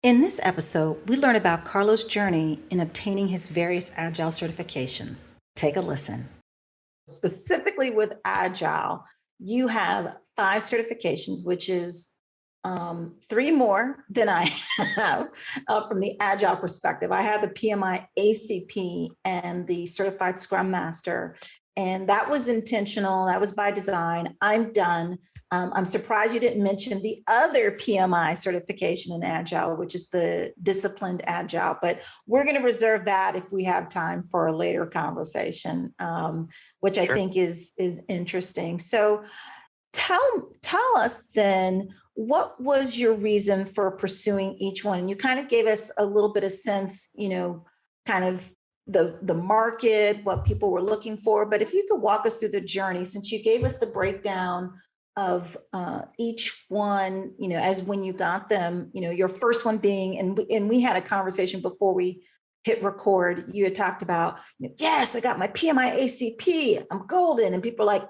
In this episode, we learn about Carlo's journey in obtaining his various Agile certifications. Take a listen. Specifically with Agile, you have 5 certifications, which is 3 more than I have from the Agile perspective. I have the PMI ACP and the Certified Scrum Master, and that was intentional. That was by design. I'm done. I'm surprised you didn't mention the other PMI certification in Agile, which is the Disciplined Agile, but we're going to reserve that if we have time for a later conversation, which I Sure. think is interesting. So tell us then, what was your reason for pursuing each one? And you kind of gave us a little bit of sense, kind of the market, what people were looking for. But if you could walk us through the journey, since you gave us the breakdown of each one, as when you got them, your first one being, and we had a conversation before we hit record. You had talked about, yes, I got my PMI ACP, I'm golden, and people are like,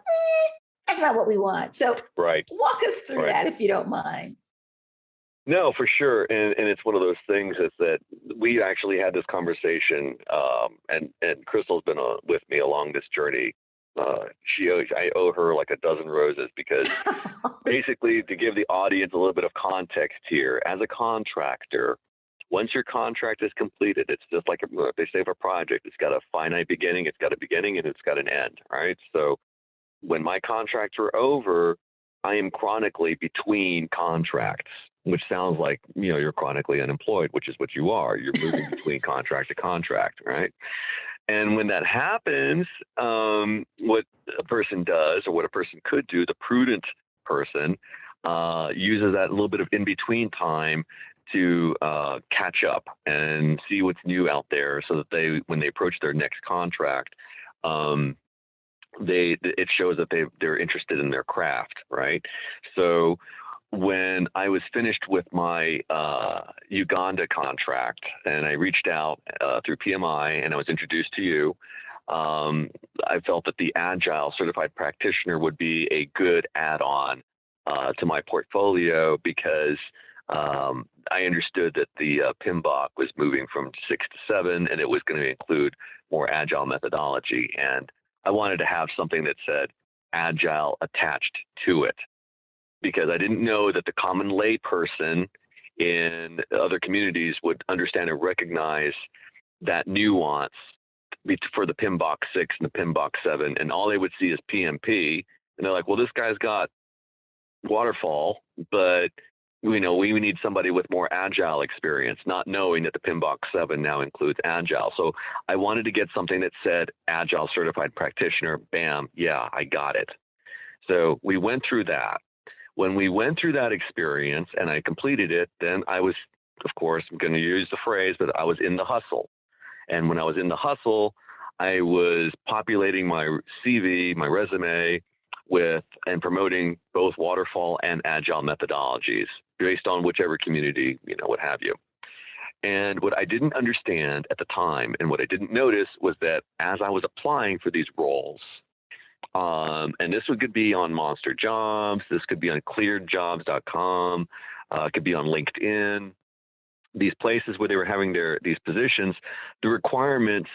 that's not what we want. So Right. walk us through Right. that if you don't mind. No, for sure. And it's one of those things is that we actually had this conversation, and Crystal's been with me along this journey. I owe her like a dozen roses because basically, to give the audience a little bit of context here, as a contractor, once your contract is completed, it's just like they say of a project, it's got a finite beginning, it's got a beginning, and it's got an end, right? So when my contracts are over, I am chronically between contracts, which sounds like, you're chronically unemployed, which is what you are. You're moving between contract to contract, right? And when that happens, what a person does, or what a person could do, the prudent person uses that little bit of in-between time to catch up and see what's new out there, so that when they approach their next contract, it shows that they're interested in their craft, right? So when I was finished with my Uganda contract, and I reached out through PMI, and I was introduced to you, I felt that the Agile Certified Practitioner would be a good add-on to my portfolio, because I understood that the PMBOK was moving from 6 to 7, and it was going to include more Agile methodology. And I wanted to have something that said Agile attached to it, because I didn't know that the common lay person in other communities would understand and recognize that nuance for the PMBOK 6 and the PMBOK 7. And all they would see is PMP. And they're like, well, this guy's got waterfall, but we need somebody with more Agile experience, not knowing that the PMBOK 7 now includes Agile. So I wanted to get something that said Agile Certified Practitioner. Bam, yeah, I got it. So we went through that. When we went through that experience and I completed it, then I was, of course, I'm going to use the phrase, but I was in the hustle. And when I was in the hustle, I was populating my CV, my resume, with and promoting both waterfall and Agile methodologies based on whichever community, what have you. And what I didn't understand at the time, and what I didn't notice, was that as I was applying for these roles, and this could be on Monster Jobs, this could be on clearedjobs.com, it could be on LinkedIn, these places where they were having these positions, the requirements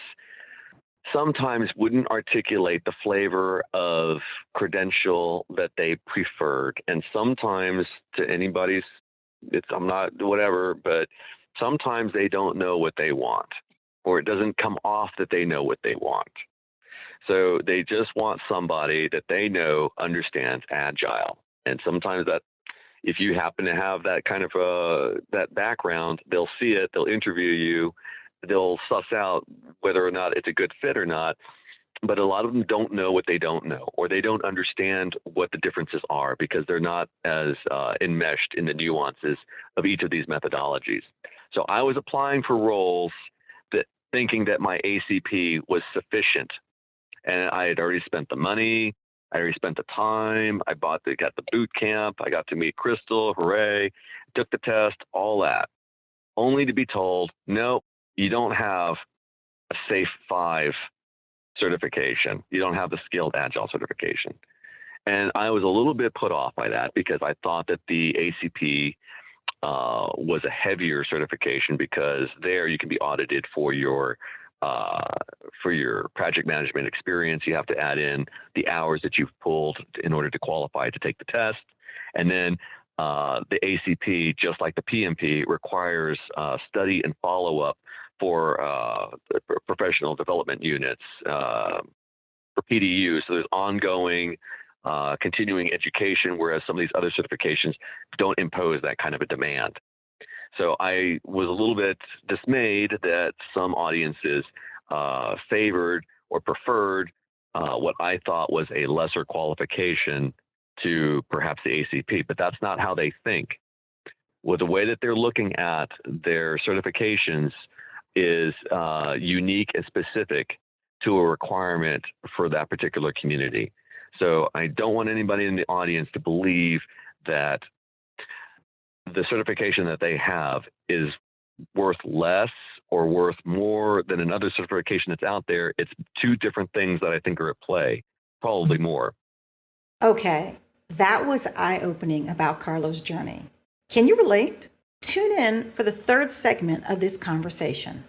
sometimes wouldn't articulate the flavor of credential that they preferred. And sometimes, to anybody's, I'm not whatever, but sometimes they don't know what they want, or it doesn't come off that they know what they want. So they just want somebody that they know understands Agile. And sometimes that, if you happen to have that kind of that background, they'll see it, they'll interview you, they'll suss out whether or not it's a good fit or not. But a lot of them don't know what they don't know, or they don't understand what the differences are, because they're not as enmeshed in the nuances of each of these methodologies. So I was applying for roles thinking that my ACP was sufficient. And I had already spent the money, I already spent the time, got the boot camp, I got to meet Crystal, hooray, took the test, all that, only to be told, no, you don't have a SAFe 5 certification. You don't have the Skilled Agile certification. And I was a little bit put off by that, because I thought that the ACP was a heavier certification because there you can be audited for your project management experience. You have to add in the hours that you've pulled in order to qualify to take the test. And then the ACP, just like the PMP, requires study and follow-up for professional development units, for PDU. So there's ongoing continuing education, whereas some of these other certifications don't impose that kind of a demand. So I was a little bit dismayed that some audiences favored or preferred what I thought was a lesser qualification to perhaps the ACP, but that's not how they think. Well, the way that they're looking at their certifications is unique and specific to a requirement for that particular community. So I don't want anybody in the audience to believe that the certification that they have is worth less or worth more than another certification that's out there. It's two different things that I think are at play, probably more. Okay, that was eye-opening about Carlo's journey. Can you relate? Tune in for the third segment of this conversation.